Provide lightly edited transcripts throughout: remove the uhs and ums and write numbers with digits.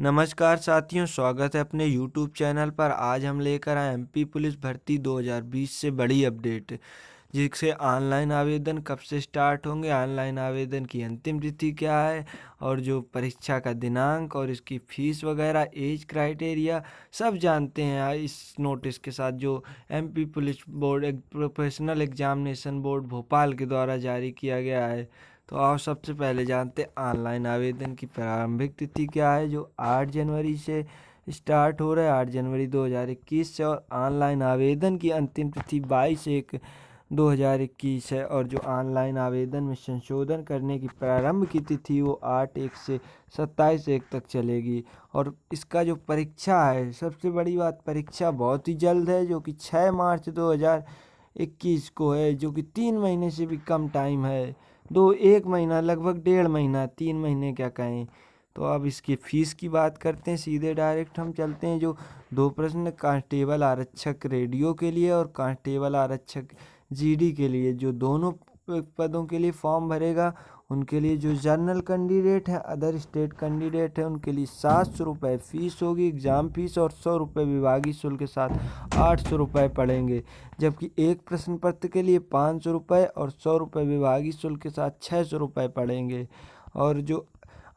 नमस्कार साथियों, स्वागत है अपने YouTube चैनल पर। आज हम लेकर आए एमपी पुलिस भर्ती 2020 से बड़ी अपडेट, जिससे ऑनलाइन आवेदन कब से स्टार्ट होंगे, ऑनलाइन आवेदन की अंतिम तिथि क्या है और जो परीक्षा का दिनांक और इसकी फ़ीस वगैरह, एज क्राइटेरिया सब जानते हैं इस नोटिस के साथ, जो MP police board professional examination board Bhopal के द्वारा जारी किया गया है। तो आओ सबसे पहले जानते हैं ऑनलाइन आवेदन की प्रारंभिक तिथि क्या है, जो 8 जनवरी से स्टार्ट हो रहा है, 8 जनवरी 2021 से। और ऑनलाइन आवेदन की अंतिम तिथि 22/1/2021 है। और जो ऑनलाइन आवेदन में संशोधन करने की प्रारंभ की तिथि वो 8/1 से 27/1 तक चलेगी। और इसका जो परीक्षा है, सबसे बड़ी बात, परीक्षा बहुत ही जल्द है, जो कि 6 मार्च 2021 को है, जो कि 3 महीने से भी कम टाइम है। 1 महीना, लगभग 1.5 महीना, 3 महीने क्या कहें। तो अब इसकी फ़ीस की बात करते हैं, सीधे डायरेक्ट हम चलते हैं। जो 2 प्रश्न कांस्टेबल आरक्षक रेडियो के लिए और कांस्टेबल आरक्षक जीडी के लिए, जो दोनों पदों के लिए फॉर्म भरेगा, उनके लिए जो जनरल कैंडिडेट है, अदर स्टेट कैंडिडेट है, उनके लिए 700 रुपये फ़ीस होगी एग्ज़ाम फ़ीस, और 100 रुपये विभागीय शुल्क के साथ 800 रुपये पड़ेंगे। जबकि एक प्रश्न पत्र के लिए 500 रुपये और 100 रुपये विभागीय शुल्क के साथ 600 रुपये पड़ेंगे। और जो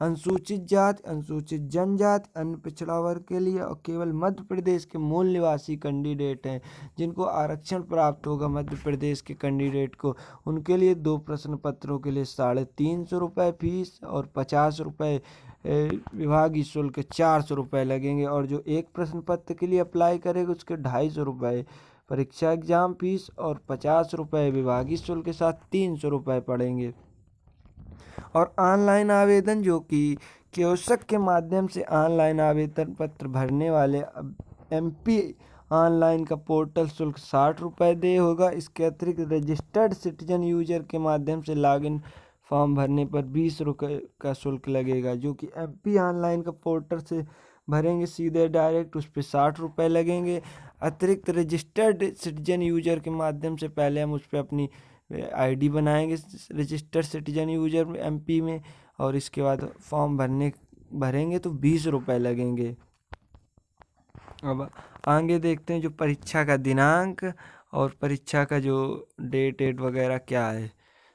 अनुसूचित जाति, अनुसूचित जनजाति, अन्य पिछड़ा वर्ग के लिए और केवल मध्य प्रदेश के मूल निवासी कैंडिडेट हैं, जिनको आरक्षण प्राप्त होगा मध्य प्रदेश के कैंडिडेट को, उनके लिए 2 प्रश्न पत्रों के लिए 350 रुपये फीस और 50 रुपये विभागीय शुल्क, 400 रुपये लगेंगे। और जो एक प्रश्न पत्र के लिए अप्लाई करेगा, उसके 250 रुपये परीक्षा एग्जाम फीस और 50 रुपये विभागीय शुल्क के साथ 300 रुपये पड़ेंगे। और ऑनलाइन आवेदन, जो कि कियोस्क के माध्यम से ऑनलाइन आवेदन पत्र भरने वाले, अब एमपी ऑनलाइन का पोर्टल शुल्क 60 रुपये दे होगा। इसके अतिरिक्त रजिस्टर्ड सिटीजन यूजर के माध्यम से लॉगिन फॉर्म भरने पर 20 रुपये का शुल्क लगेगा। जो कि एमपी ऑनलाइन का पोर्टल से भरेंगे सीधे डायरेक्ट, उस पर 60 रुपये लगेंगे। अतिरिक्त रजिस्टर्ड सिटीजन यूजर के माध्यम से पहले हम उस पर अपनी आईडी बनाएंगे, रजिस्टर्ड सिटीजन यूजर एमपी में, और इसके बाद फॉर्म भरेंगे तो 20 रुपये लगेंगे। अब आगे देखते हैं जो परीक्षा का दिनांक और परीक्षा का जो डेट वगैरह क्या है,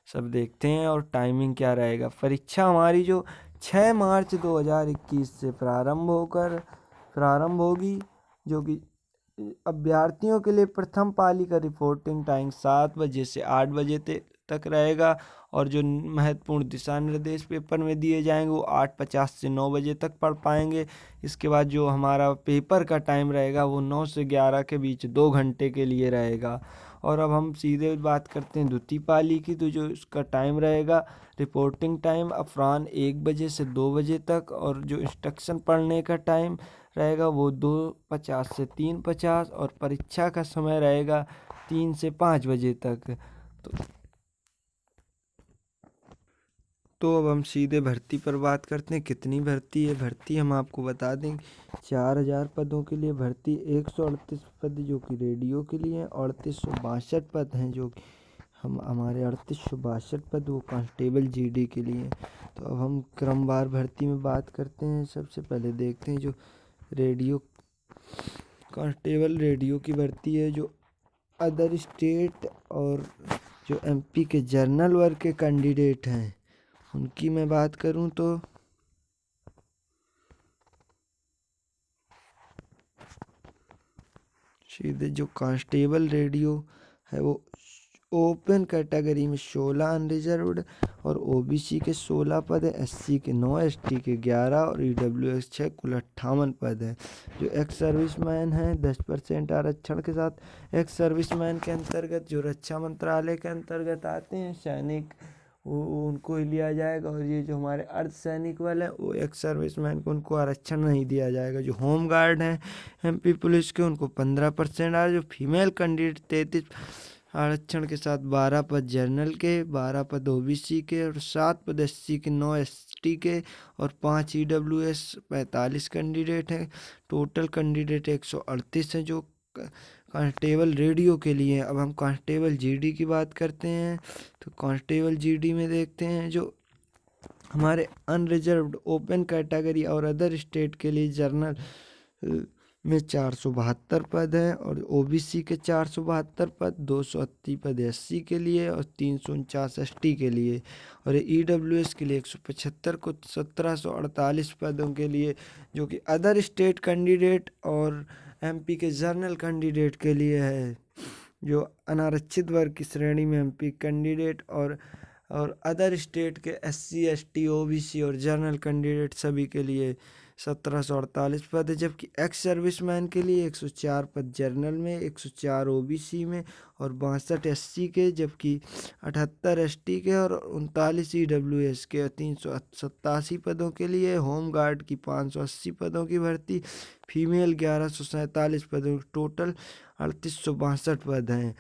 सब देखते हैं। और टाइमिंग क्या रहेगा। परीक्षा हमारी जो 6 मार्च 2021 से प्रारंभ होगी, जो कि अभ्यर्थियों के लिए प्रथम पाली का रिपोर्टिंग टाइम 7 बजे से 8 बजे तक रहेगा। और जो महत्वपूर्ण दिशा निर्देश पेपर में दिए जाएंगे वो 8:50 से 9 बजे तक पढ़ पाएंगे। इसके बाद जो हमारा पेपर का टाइम रहेगा वो 9 से 11 के बीच 2 घंटे के लिए रहेगा। और अब हम सीधे बात करते हैं द्वितीय पाली की, तो जो इसका टाइम रहेगा, रिपोर्टिंग टाइम अपराह्न 1 बजे से 2 बजे तक, और जो इंस्ट्रक्शन पढ़ने का टाइम रहेगा वो 2:50 से 3:50, और परीक्षा का समय रहेगा 3 से 5 बजे तक। तो अब हम सीधे भर्ती पर बात करते हैं। कितनी भर्ती है? भर्ती हम आपको बता दें, 4000 पदों के लिए भर्ती, 138 पद जो कि रेडियो के लिए हैं, 3862 पद हैं, जो कि हमारे 3862 पद वो कांस्टेबल जीडी के लिए हैं। तो अब हम क्रमवार भर्ती में बात करते हैं। सबसे पहले देखते हैं जो रेडियो कांस्टेबल रेडियो की भर्ती है, जो अदर स्टेट और जो एमपी के जनरल वर्ग के कैंडिडेट हैं, उनकी मैं बात करूं तो सीधे जो कांस्टेबल रेडियो है वो ओपन कैटेगरी में 16 अनरिजर्व्ड और ओबीसी के 16 पद हैं, एससी के 9, एसटी के 11 और ईडब्ल्यूएस 6, कुल 58 पद हैं। जो एक्स सर्विसमैन हैं 10% आरक्षण के साथ, एक्स सर्विसमैन के अंतर्गत जो रक्षा मंत्रालय के अंतर्गत आते हैं सैनिक, वो उनको ही लिया जाएगा। और ये जो हमारे अर्धसैनिक वाले हैं वो एक्स सर्विसमैन को उनको आरक्षण नहीं दिया जाएगा। जो होम गार्ड हैं एमपी पुलिस के, उनको 15% आ, जो फीमेल कैंडिडेट 33 आरक्षण के साथ, 12 पद जनरल के, 12 पद ओबीसी के और 7 पद एससी के, 9 एसटी के और 5 ईडब्ल्यूएस, 45 कैंडिडेट हैं। टोटल कैंडिडेट 138 हैं जो कांस्टेबल रेडियो के लिए। अब हम कांस्टेबल जीडी की बात करते हैं। तो कांस्टेबल जीडी में देखते हैं जो हमारे अनरिजर्व्ड ओपन कैटेगरी और अदर स्टेट के लिए जर्नल में 472 पद हैं और ओबीसी के 472 पद, 280 पद एससी के लिए और 349 एसटी के लिए, और ईडब्ल्यूएस के लिए 175 को 1748 पदों के लिए, जो कि अदर स्टेट कैंडिडेट और एमपी के जर्नल कैंडिडेट के लिए है। जो अनारक्षित वर्ग की श्रेणी में एमपी कैंडिडेट और अदर स्टेट के एससी एसटी ओबीसी और जनरल कैंडिडेट सभी के लिए 1748 पद है, जबकि एक्स सर्विसमैन के लिए 104 पद जनरल में, 104 ओबीसी में और 62 एससी के, जबकि 78 एसटी के और 39 ईडब्ल्यूएस के, 387 पदों के लिए होम गार्ड की 580 पदों की भर्ती, फीमेल 1147 पदों, टोटल 3862 पद हैं।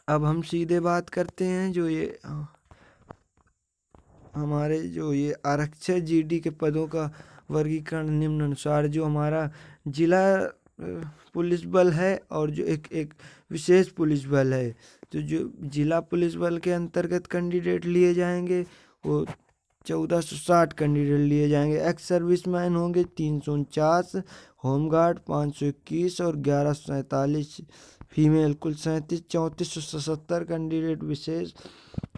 अब हम सीधे बात करते हैं जो ये हमारे जो ये आरक्षित जीडी के पदों का वर्गीकरण निम्न अनुसार। जो हमारा जिला पुलिस बल है और जो एक विशेष पुलिस बल है, तो जो जिला पुलिस बल के अंतर्गत कैंडिडेट लिए जाएंगे वो 1460 कैंडिडेट लिए जाएंगे। एक्स सर्विसमैन होंगे 349, होमगार्ड 521 और 1147 फीमेल, कुल 3470 कैंडिडेट विशेष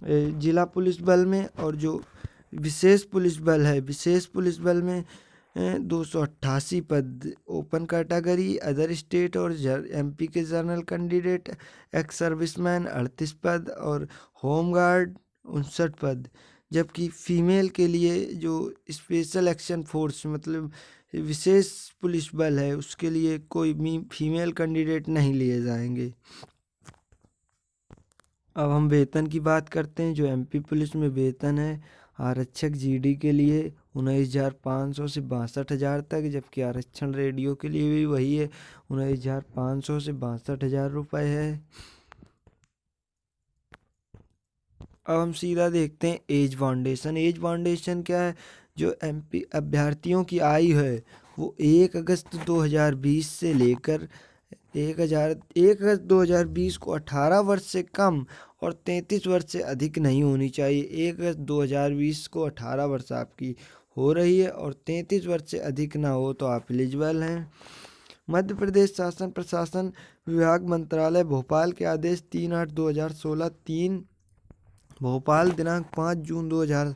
जिला पुलिस बल में। और जो विशेष पुलिस बल है, विशेष पुलिस बल में 288 पद ओपन कैटेगरी, अदर स्टेट और एमपी के जनरल कैंडिडेट, एक्स सर्विसमैन 38 पद और होमगार्ड 59 पद, जबकि फीमेल के लिए जो स्पेशल एक्शन फोर्स मतलब विशेष पुलिस बल है उसके लिए कोई भी फीमेल कैंडिडेट नहीं लिए जाएंगे। अब हम वेतन की बात करते हैं। जो एमपी पुलिस में वेतन है आरक्षक जीडी के लिए 19,500 से 62,000 तक, जबकि आरक्षण रेडियो के लिए भी वही है 19,500 से 62,000 रुपये है। अब हम सीधा देखते हैं एज फाउंडेशन। एज फाउंडेशन क्या है? जो एमपी अभ्यर्थियों की आयु है वो 1 अगस्त 2020 से लेकर 1 अगस्त 2020 को 18 वर्ष से कम और 33 वर्ष से अधिक नहीं होनी चाहिए। 1 अगस्त 2020 को 18 वर्ष आपकी हो रही है और 33 वर्ष से अधिक ना हो तो आप एलिजिबल हैं। मध्य प्रदेश शासन प्रशासन विभाग मंत्रालय भोपाल के आदेश 3/8/2016 3 भोपाल दिनांक 5 जून 2000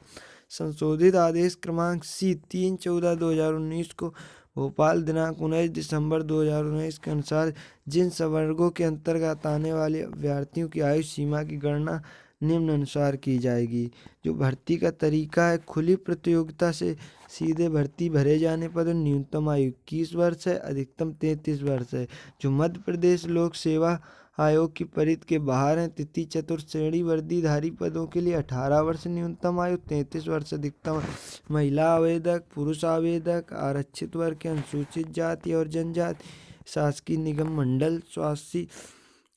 संशोधित आदेश क्रमांक C 3/14/2019 को भोपाल दिनांक 19 दिसंबर 2019 के अनुसार जिन संवर्गों के अंतर्गत आने वाले अभ्यर्थियों की आयु सीमा की गणना निम्न अनुसार की जाएगी। जो भर्ती का तरीका है, खुली प्रतियोगिता से सीधे भर्ती भरे जाने पर न्यूनतम आयु 21 वर्ष है, अधिकतम 33 वर्ष है। जो मध्य प्रदेश लोक सेवा आयोग की परिधि के बाहर हैं, तृतीय चतुर्थ श्रेणी वर्दीधारी पदों के लिए 18 वर्ष न्यूनतम आयु, 33 वर्ष अधिकतम। महिला आवेदक, पुरुष आवेदक, आरक्षित वर्ग के अनुसूचित जाति और जनजाति, शासकीय निगम मंडल,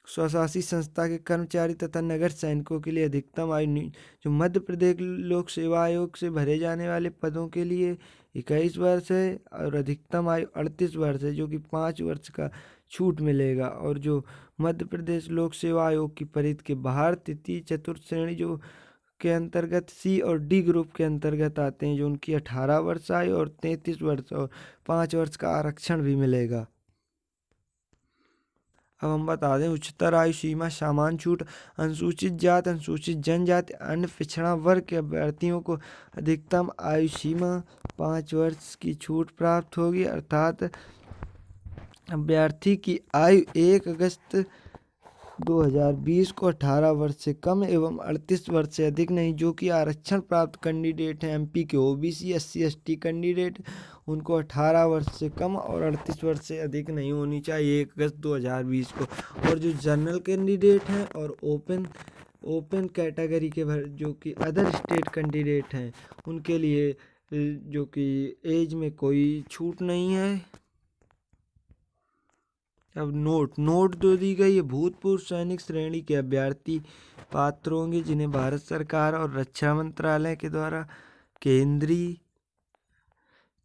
स्वशासी संस्था के कर्मचारी तथा नगर सैनिकों के लिए अधिकतम आयु। जो मध्य प्रदेश लोक सेवा आयोग से भरे जाने वाले पदों के लिए 21 वर्ष है और अधिकतम आयु 38 वर्ष है, जो कि 5 वर्ष का छूट मिलेगा। और जो मध्य प्रदेश लोक सेवा आयोग की परिधि के बाहर तृतीय चतुर्थ श्रेणी जो के अंतर्गत सी और डी ग्रुप के अंतर्गत आते हैं, जो उनकी 18 वर्ष आयु और 33 वर्ष और 5 वर्ष का आरक्षण भी मिलेगा। अब हम बता दें उच्चतर आयु सीमा, सामान्य छूट, अनुसूचित जाति, अनुसूचित जनजाति, अन्य पिछड़ा वर्ग के अभ्यर्थियों को अधिकतम आयु सीमा 5 वर्ष की छूट प्राप्त होगी, अर्थात अभ्यर्थी की आयु 1 अगस्त 2020 को 18 वर्ष से कम एवं 38 वर्ष से अधिक नहीं। जो कि आरक्षण प्राप्त कैंडिडेट हैं एमपी के ओबीसी एससी एसटी कैंडिडेट, उनको 18 वर्ष से कम और 38 वर्ष से अधिक नहीं होनी चाहिए 1 अगस्त 2020 को। और जो जनरल कैंडिडेट हैं और ओपन कैटेगरी के जो कि अदर स्टेट कैंडिडेट हैं उनके लिए जो कि एज में कोई छूट नहीं है। अब नोट दो दी गई है। भूतपूर्व सैनिक श्रेणी के अभ्यर्थी पात्र होंगे जिन्हें भारत सरकार और रक्षा मंत्रालय के द्वारा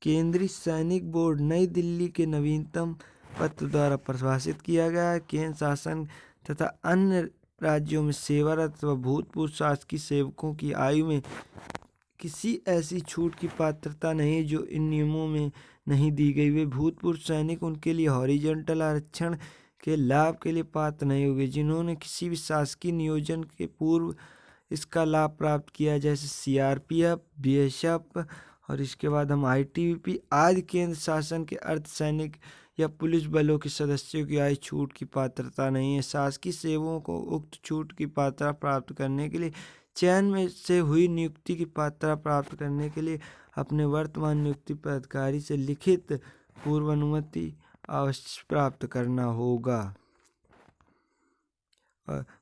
केंद्रीय सैनिक बोर्ड नई दिल्ली के नवीनतम पत्र द्वारा प्रशासित किया गया है। केंद्र शासन तथा अन्य राज्यों में सेवारत व भूतपूर्व शासकीय सेवकों की आयु में किसी ऐसी छूट की पात्रता नहीं जो इन नियमों में नहीं दी गई। वे भूतपूर्व सैनिक उनके लिए हॉरिजॉन्टल आरक्षण के लाभ के लिए पात्र नहीं होंगे जिन्होंने किसी भी शासकीय नियोजन के पूर्व इसका लाभ प्राप्त किया, जैसे सीआरपीएफ, बीएसएफ और इसके बाद हम आईटीबीपी आदि केंद्र शासन के अर्धसैनिक या पुलिस बलों के सदस्यों की आय छूट की पात्रता नहीं है। शासकीय सेवकों को उक्त छूट की पात्रता प्राप्त करने के लिए चयन में से हुई नियुक्ति की पात्रता प्राप्त करने के लिए अपने वर्तमान नियुक्ति पदाधिकारी से लिखित पूर्व अनुमति अवश्य प्राप्त करना होगा।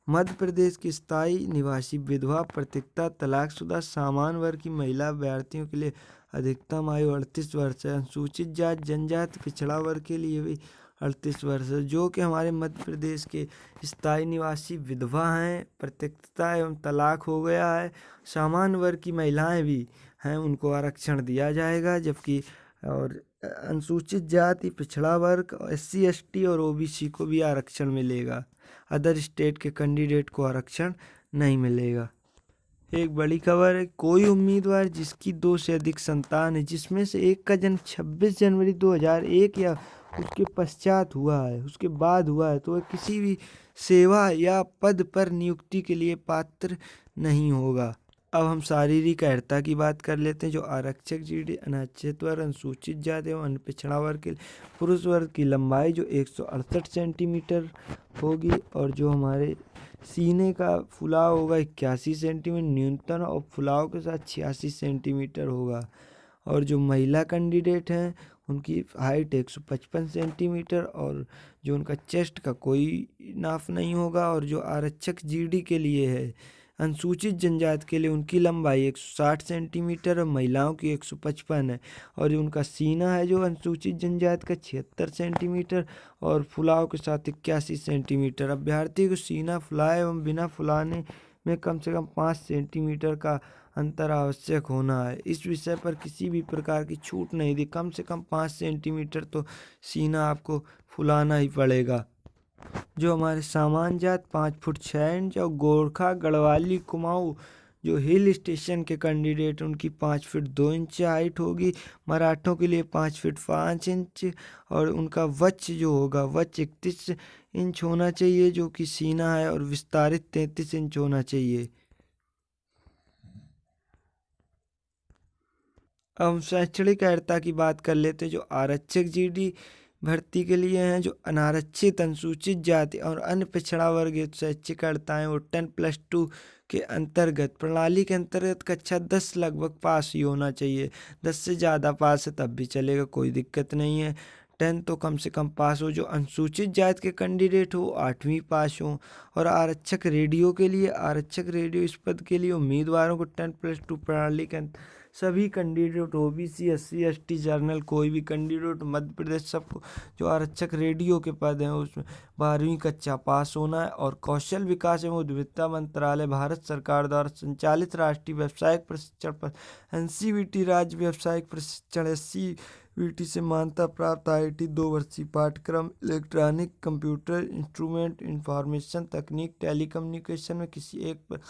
मध्य प्रदेश की स्थायी निवासी विधवा, परित्यक्ता, तलाकशुदा, सामान्य वर्ग की महिला अभ्यर्थियों के लिए अधिकतम आयु 38 वर्ष है। अनुसूचित जाति जनजाति पिछड़ा वर्ग के लिए भी 38 वर्ष है। जो कि हमारे मध्य प्रदेश के स्थायी निवासी विधवा हैं, परित्यक्ता एवं तलाक हो गया है, सामान्य वर्ग की महिलाएं भी हैं, उनको आरक्षण दिया जाएगा। जबकि और अनुसूचित जाति पिछड़ा वर्ग, SC ST और OBC को भी आरक्षण मिलेगा। अदर स्टेट के कैंडिडेट को आरक्षण नहीं मिलेगा। एक बड़ी खबर है, कोई उम्मीदवार जिसकी 2 से अधिक संतान है, जिसमें से एक का जन्म 26 जनवरी 2001 या उसके पश्चात हुआ है, उसके बाद हुआ है, तो वह किसी भी सेवा या पद पर नियुक्ति के लिए पात्र नहीं होगा। अब हम शारीरिक अर्हता की बात कर लेते हैं। जो आरक्षक GD अनारक्षित वर्ग, अनुसूचित जाति एवं अन्य पिछड़ा वर्ग के पुरुष वर्ग की लंबाई जो 168 सेंटीमीटर होगी और जो हमारे सीने का फुलाव होगा 81 सेंटीमीटर न्यूनतम और फुलाव के साथ 86 सेंटीमीटर होगा। और जो महिला कैंडिडेट हैं उनकी हाइट 155 सेंटीमीटर और जो उनका चेस्ट का कोई नाप नहीं होगा। और जो आरक्षक GD के लिए है, अनुसूचित जनजाति के लिए उनकी लंबाई 160 सेंटीमीटर और महिलाओं की 155 है। और जो उनका सीना है जो अनुसूचित जनजाति का 76 सेंटीमीटर और फुलाव के साथ 81 सेंटीमीटर। अभ्यर्थी को सीना फुलाए एवं बिना फुलाने में कम से कम 5 सेंटीमीटर का अंतर आवश्यक होना है। इस विषय पर किसी भी प्रकार की छूट नहीं दी। कम से कम 5 सेंटीमीटर तो सीना आपको फुलाना ही पड़ेगा। जो हमारे सामान्य जात 5 फुट 6 इंच और गोरखा, गढ़वाली, कुमाऊँ जो हिल स्टेशन के कैंडिडेट उनकी 5 फीट 2 इंच हाइट होगी। मराठों के लिए 5 फीट 5 इंच और उनका वक्ष जो होगा वक्ष 31 इंच होना चाहिए, जो कि सीना है, और विस्तारित 33 इंच होना चाहिए। अब हम शैक्षणिक अर्हता की बात कर लेते हैं। जो आरक्षक GD भर्ती के लिए हैं, जो अनारक्षित, अनुसूचित जाति और अन्य पिछड़ा वर्ग शैक्षिक अर्हताएँ वो 10+2 के अंतर्गत प्रणाली के अंतर्गत कक्षा 10 लगभग पास ही होना चाहिए। 10 से ज़्यादा पास है तब भी चलेगा, कोई दिक्कत नहीं है। 10 तो कम से कम पास हो। जो अनुसूचित जाति के कैंडिडेट हो 8वीं पास हो। और आरक्षक रेडियो के लिए, आरक्षक रेडियो इस पद के लिए उम्मीदवारों को 10+2 प्रणाली के सभी candidate OBC, SC ST general कोई भी कैंडिडेट मध्य प्रदेश सबको जो आरक्षक रेडियो के पद हैं उसमें 12वीं कक्षा पास होना है। और कौशल विकास एवं उद्यमिता मंत्रालय भारत सरकार द्वारा संचालित राष्ट्रीय व्यावसायिक प्रशिक्षण पर NCVT राज्य व्यावसायिक प्रशिक्षण SCVT से मान्यता प्राप्त IIT 2 वर्षीय पाठ्यक्रम इलेक्ट्रॉनिक, कंप्यूटर, इंस्ट्रूमेंट, इंफॉर्मेशन तकनीक, टेलीकम्युनिकेशन में किसी एक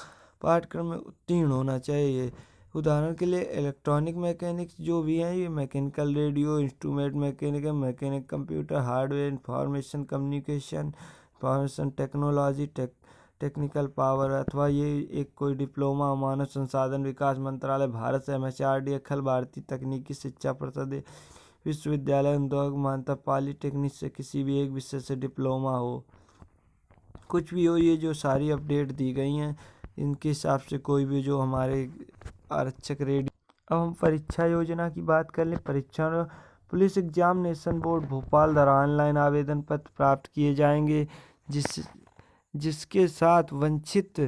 पाठ्यक्रम में उत्तीर्ण होना चाहिए। उदाहरण के लिए इलेक्ट्रॉनिक मैकेनिक्स जो भी हैं, ये mechanical radio, instrument mechanical, mechanic computer, hardware, information communication, information technology, technical power, अथवा ये एक कोई डिप्लोमा मानव संसाधन विकास मंत्रालय भारत से MHRD, अखिल भारतीय तकनीकी शिक्षा परिषद, विश्वविद्यालय, उद्योग मान्यता, पॉलीटेक्निक से किसी भी एक विषय से डिप्लोमा हो, कुछ भी हो, ये जो सारी अपडेट दी गई हैं इनके हिसाब से कोई भी जो हमारे आरक्षक रेडियो। अब हम परीक्षा योजना की बात कर लें। परीक्षा पुलिस एग्जामिनेशन बोर्ड भोपाल द्वारा ऑनलाइन आवेदन पत्र प्राप्त किए जाएंगे, जिसके साथ वांछित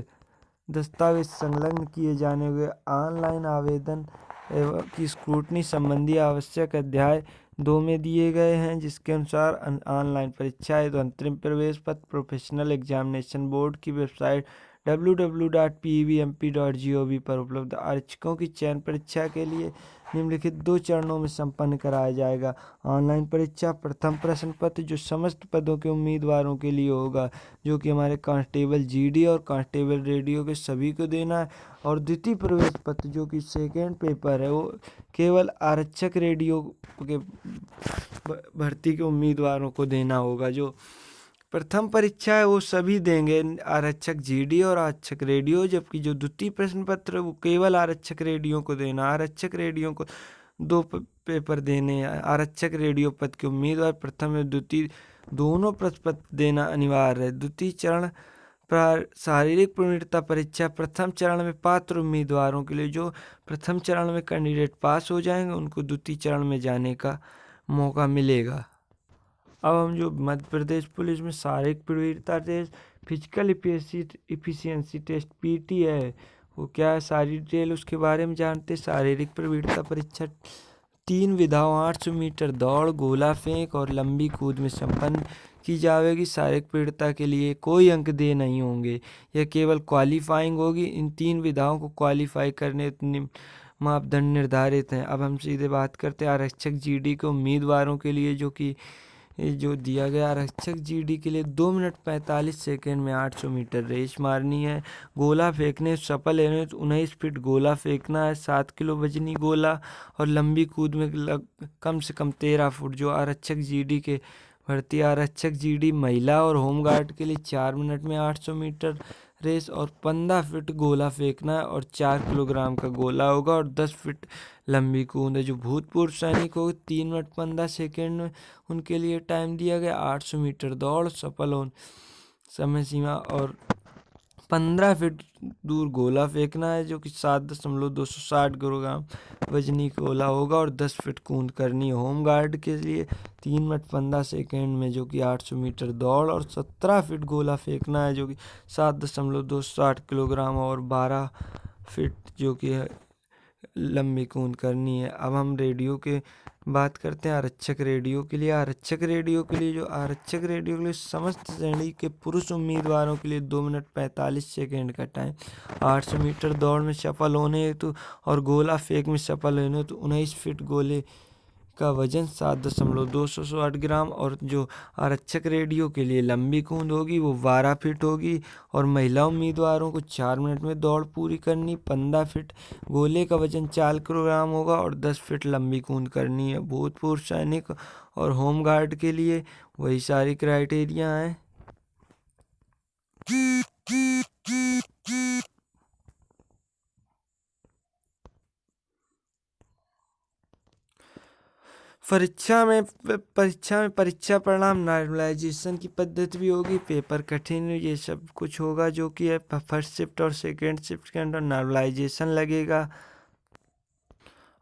दस्तावेज संलग्न किए जाने हुए ऑनलाइन आवेदन एवं की स्क्रूटनी संबंधी आवश्यक अध्याय 2 में दिए गए हैं, जिसके अनुसार ऑनलाइन परीक्षा हेतु अंतरिम प्रवेश पत्र प्रोफेशनल एग्जामिनेशन बोर्ड की वेबसाइट www.pevmp.gov पर उपलब्ध। आरक्षकों की चयन परीक्षा के लिए निम्नलिखित 2 चरणों में संपन्न कराया जाएगा। ऑनलाइन परीक्षा प्रथम प्रश्न पत्र जो समस्त पदों के उम्मीदवारों के लिए होगा, जो कि हमारे कांस्टेबल जीडी और कांस्टेबल रेडियो के सभी को देना है। और द्वितीय प्रवेश पत्र जो कि सेकेंड पेपर है, वो केवल आरक्षक रेडियो के भर्ती के उम्मीदवारों को देना होगा। जो प्रथम परीक्षा है वो सभी देंगे, आरक्षक जीडी और आरक्षक रेडियो, जबकि जो द्वितीय प्रश्न पत्र वो केवल आरक्षक रेडियो को देना। आरक्षक रेडियो को 2 पेपर देने हैं। आरक्षक रेडियो पद के उम्मीदवार प्रथम एवं द्वितीय दोनों प्रश्न पत्र देना अनिवार्य है। द्वितीय चरण शारीरिक प्रवीणता परीक्षा प्रथम चरण में पात्र उम्मीदवारों के लिए, जो प्रथम चरण में कैंडिडेट पास हो जाएंगे उनको द्वितीय चरण में जाने का मौका मिलेगा। अब हम जो मध्य प्रदेश पुलिस में शारीरिक प्रवीणता test, physical efficiency test PT है, वो क्या है सारी डिटेल उसके बारे में जानते हैं। शारीरिक प्रवीणता परीक्षा 3 विधाओं 800 मीटर दौड़, गोला फेंक और लंबी कूद में संपन्न की जाएगी। शारीरिक प्रवीणता के लिए कोई अंक दे नहीं होंगे, यह केवल क्वालिफाइंग होगी। इन 3 विधाओं को क्वालिफाई करने मापदंड निर्धारित हैं। अब हम सीधे बात करते हैं आरक्षक जीडी के उम्मीदवारों के लिए, जो दिया गया आरक्षक जीडी के लिए 2 मिनट 45 सेकंड में 800 मीटर रेस मारनी है। गोला फेंकने सफल है तो 19 फीट गोला फेंकना है, 7 किलो वजनी गोला, और लंबी कूद में कम से कम 13 फुट। जो आरक्षक जीडी के भर्ती आरक्षक जीडी महिला और होमगार्ड के लिए 4 मिनट में 800 मीटर रेस और 15 फीट गोला फेंकना है, और 4 किलोग्राम का गोला होगा, और 10 फीट लंबी कूद है। जो भूतपूर्व सैनिक हो 3 मिनट 15 सेकेंड में उनके लिए टाइम दिया गया। 800 मीटर दौड़ सफल हो समय सीमा, और 15 फीट दूर गोला फेंकना है, जो कि 7.260 किलोग्राम वजनी गोला होगा, और 10 फीट कूद करनी है। होमगार्ड के लिए 3 मिनट 15 सेकेंड में जो कि 800 मीटर दौड़ और 17 फीट गोला फेंकना है, जो कि 7.260 किलोग्राम, और 12 फीट जो कि लंबी कूद करनी है। अब हम रेडियो के बात करते हैं आरक्षक रेडियो के लिए। आरक्षक रेडियो के लिए समस्त श्रेणी के पुरुष उम्मीदवारों के लिए 2 मिनट 45 सेकेंड का टाइम। 800 मीटर दौड़ में सफल होने हेतु और गोला फेंक में सफल होने हेतु 19 फीट गोले का वजन 7.260 ग्राम, और जो आरक्षक रेडियो के लिए लंबी कूद होगी वो 12 फीट होगी, और महिला उम्मीदवारों को 4 मिनट में दौड़ पूरी करनी। 15 फीट गोले का वजन 4 किलोग्राम होगा, और 10 फीट लंबी कूद करनी है। भूतपूर्व सैनिक और होमगार्ड के लिए वही सारी क्राइटेरिया हैं। परीक्षा परिणाम नॉर्मलाइजेशन की पद्धति भी होगी। पेपर कठिन ये सब कुछ होगा, जो कि है फर्स्ट शिफ्ट और सेकेंड शिफ्ट के अंदर नॉर्मलाइजेशन लगेगा।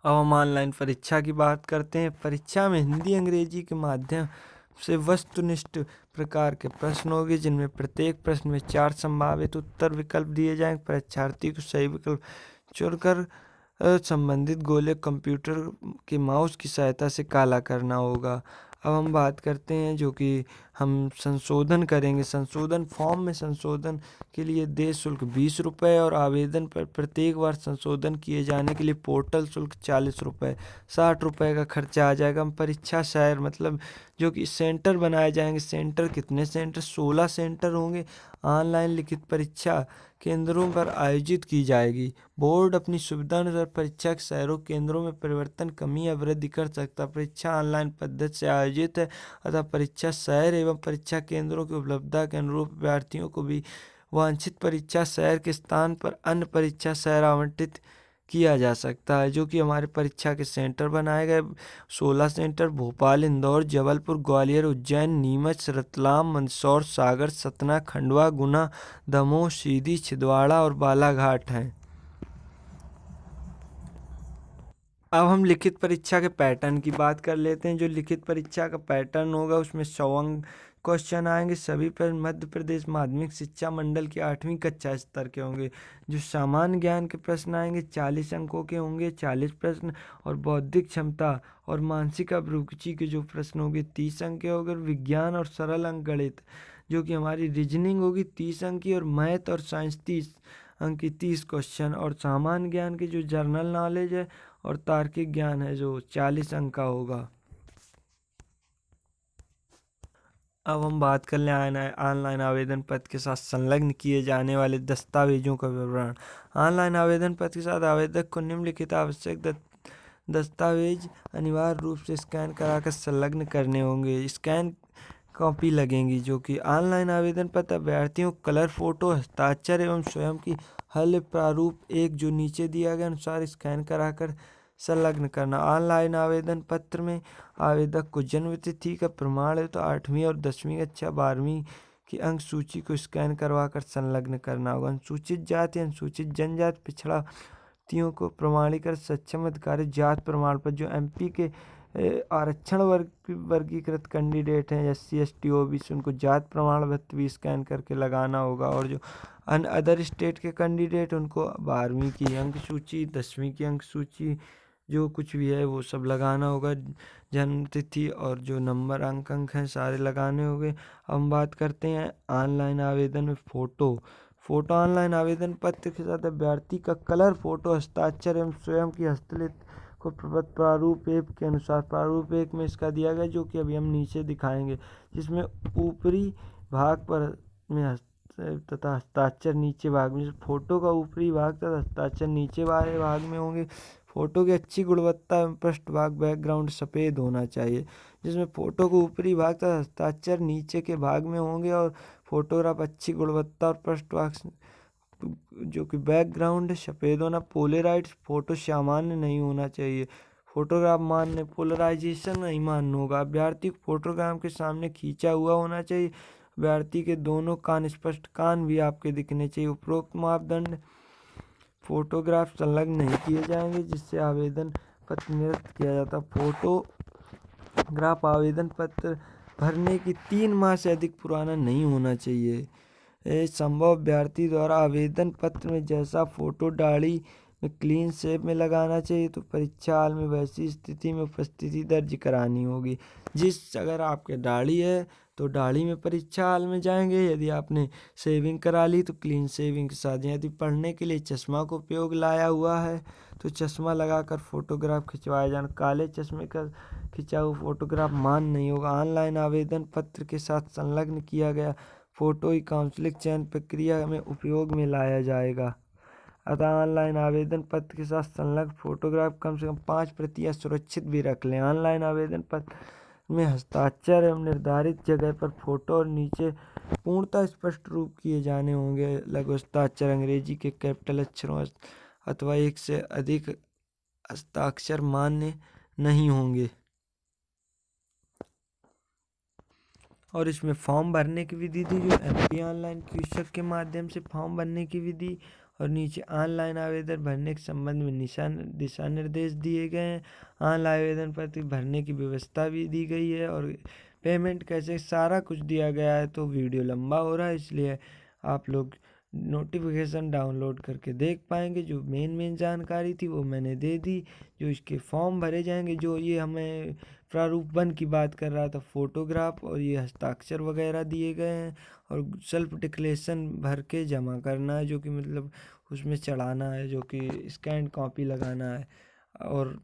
अब हम ऑनलाइन परीक्षा की बात करते हैं। परीक्षा में हिंदी अंग्रेजी के माध्यम से वस्तुनिष्ठ प्रकार के प्रश्न होंगे, जिनमें प्रत्येक प्रश्न में 4 संभावित उत्तर विकल्प दिए जाएंगे। परीक्षार्थी को सही विकल्प चुनकर संबंधित गोले कंप्यूटर के माउस की सहायता से काला करना होगा। अब हम बात करते हैं जो कि हम संशोधन करेंगे। संशोधन फॉर्म में संशोधन के लिए देय शुल्क 20 रुपये, और आवेदन पर प्रत्येक बार संशोधन किए जाने के लिए पोर्टल शुल्क 40 रुपये, 60 रुपये का खर्चा आ जाएगा। हम परीक्षा शहर मतलब जो कि सेंटर बनाए जाएंगे। सेंटर कितने सेंटर? 16 सेंटर होंगे। ऑनलाइन लिखित परीक्षा केंद्रों पर आयोजित की जाएगी। बोर्ड अपनी सुविधा अनुसार परीक्षा के शहरों केंद्रों में परिवर्तन, कमी या वृद्धि कर सकता। परीक्षा ऑनलाइन पद्धति से आयोजित है, अतः परीक्षा शहर एवं परीक्षा केंद्रों की उपलब्धता के अनुरूप अभ्यर्थियों को भी वांछित परीक्षा शहर के स्थान पर अन्य परीक्षा शहर आवंटित किया जा सकता है। जो कि हमारे परीक्षा के सेंटर बनाए गए 16 सेंटर भोपाल, इंदौर, जबलपुर, ग्वालियर, उज्जैन, नीमच, रतलाम, मंदसौर, सागर, सतना, खंडवा, गुना, दमोह, सीधी, छिंदवाड़ा और बालाघाट हैं। अब हम लिखित परीक्षा के पैटर्न की बात कर लेते हैं। जो लिखित परीक्षा का पैटर्न होगा उसमें 100 अंक क्वेश्चन आएंगे। सभी पर मध्य प्रदेश माध्यमिक शिक्षा मंडल की 8वीं कक्षा स्तर के होंगे। जो सामान्य ज्ञान के प्रश्न आएंगे 40 अंकों के होंगे, 40 प्रश्न, और बौद्धिक क्षमता और मानसिक अभिरुचि के जो प्रश्न होंगे 30 अंक के होंगे। विज्ञान और सरल अंक गणित जो कि हमारी रीजनिंग होगी 30 अंक की, और मैथ और साइंस 30 अंक की 30 क्वेश्चन, और सामान्य ज्ञान की जो जनरल नॉलेज है और तार्किक ज्ञान है जो 40 अंक का होगा। अब हम बात कर लें ऑनलाइन आवेदन पत्र के साथ संलग्न किए जाने वाले दस्तावेजों का विवरण। ऑनलाइन आवेदन पत्र के साथ आवेदक को निम्नलिखित आवश्यक दस्तावेज अनिवार्य रूप से स्कैन कराकर संलग्न करने होंगे। स्कैन कॉपी लगेंगी, जो कि ऑनलाइन आवेदन पत्र अभ्यर्थियों को कलर फोटो, हस्ताक्षर एवं स्वयं की हल प्रारूप एक जो नीचे दिया गया अनुसार स्कैन कराकर संलग्न करना। ऑनलाइन आवेदन पत्र में आवेदक को जन्म तिथि का प्रमाण है तो 8वीं और 10वीं कक्षा 12वीं की अंक सूची को स्कैन करवाकर संलग्न करना होगा। अनुसूचित जाति, अनुसूचित जनजाति, पिछड़ा व्यक्तियों को प्रमाणीकृत सक्षम अधिकारी जात प्रमाण पत्र, जो एमपी के आरक्षण वर्गीकृत कैंडिडेट हैं SC ST OBC, उनको जात प्रमाण पत्र भी स्कैन करके लगाना होगा। और जो अदर स्टेट के कैंडिडेट उनको 12वीं की अंक सूची, 10वीं की अंक सूची, जो कुछ भी है वो सब लगाना होगा। जन्म तिथि और जो नंबर अंक हैं सारे लगाने होंगे। हम बात करते हैं ऑनलाइन आवेदन में फ़ोटो। ऑनलाइन आवेदन पत्र के साथ अभ्यर्थी का कलर फोटो, हस्ताक्षर एवं स्वयं की हस्तलिखित को प्रारूप एक के अनुसार प्रारूप एक में इसका दिया गया, जो कि अभी हम नीचे दिखाएंगे, जिसमें ऊपरी भाग पर में तथा हस्ताक्षर नीचे भाग में। फोटो का ऊपरी भाग तथा हस्ताक्षर नीचे वाले भाग में होंगे। फोटो की अच्छी गुणवत्ता एवं पृष्ठभाग बैकग्राउंड सफ़ेद होना चाहिए, जिसमें फोटो को ऊपरी भाग तथा हस्ताक्षर नीचे के भाग में होंगे। और फोटोग्राफ अच्छी गुणवत्ता और पृष्ठभाग जो कि बैकग्राउंड सफ़ेद होना। पोलराइड फोटो सामान्य नहीं होना चाहिए। फोटोग्राफ मान्य पोलराइजेशन नहीं मान्य होगा। अभ्यर्थी को फोटोग्राफ के सामने खींचा हुआ होना चाहिए। अभ्यर्थी के दोनों कान स्पष्ट, कान भी आपके दिखने चाहिए। उपरोक्त मापदंड फोटोग्राफ संलग्न नहीं किए जाएंगे जिससे आवेदन पत्र निरस्त किया जाता। फोटोग्राफ आवेदन पत्र भरने की 3 माह से अधिक पुराना नहीं होना चाहिए। संभव अभ्यर्थी द्वारा आवेदन पत्र में जैसा फोटो दाढ़ी में क्लीन शेप में लगाना चाहिए तो परीक्षा हाल में वैसी स्थिति में उपस्थिति दर्ज करानी होगी। अगर आपके दाढ़ी है तो दाढ़ी में परीक्षा हाल में जाएंगे। यदि आपने शेविंग करा ली तो क्लीन शेविंग के साथ। यदि पढ़ने के लिए चश्मा का उपयोग लाया हुआ है तो चश्मा लगाकर फोटोग्राफ खिंचवाया जाना। काले चश्मे का खिंचा हुआ फोटोग्राफ मान नहीं होगा। ऑनलाइन आवेदन पत्र के साथ संलग्न किया गया फोटो ही काउंसलिंग चयन प्रक्रिया में उपयोग में लाया जाएगा। अतः ऑनलाइन आवेदन पत्र के साथ संलग्न फोटोग्राफ कम से कम 5 प्रतियां सुरक्षित भी रख लें। ऑनलाइन आवेदन पत्र में हस्ताक्षर एवं निर्धारित जगह पर फोटो और नीचे पूर्णतः स्पष्ट रूप किए जाने होंगे। लघु हस्ताक्षर अंग्रेजी के कैपिटल अक्षरों अथवा एक से अधिक हस्ताक्षर मान्य नहीं होंगे। और इसमें फॉर्म भरने की विधि दी जो MP ऑनलाइन क्यूसक के माध्यम से फॉर्म भरने की विधि, और नीचे ऑनलाइन आवेदन भरने के संबंध में दिशा निर्देश दिए गए हैं। ऑनलाइन आवेदन पत्र भरने की व्यवस्था भी दी गई है और पेमेंट कैसे सारा कुछ दिया गया है। तो वीडियो लंबा हो रहा है इसलिए आप लोग नोटिफिकेशन डाउनलोड करके देख पाएंगे। जो मेन जानकारी थी वो मैंने दे दी। जो इसके फॉर्म भरे जाएंगे, जो ये हमें प्रारूप 1 की बात कर रहा था, फोटोग्राफ और ये हस्ताक्षर वगैरह दिए गए हैं। और सेल्फ डिक्लेरेशन भर के जमा करना है, जो कि मतलब उसमें चढ़ाना है, जो कि स्कैन कॉपी लगाना है। और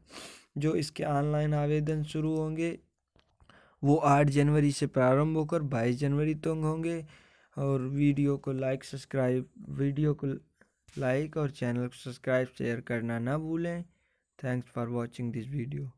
जो इसके ऑनलाइन आवेदन शुरू होंगे वो 8 जनवरी से प्रारंभ होकर 22 जनवरी तक होंगे। और वीडियो को लाइक और चैनल को सब्सक्राइब शेयर करना ना भूलें। Thanks for watching this video.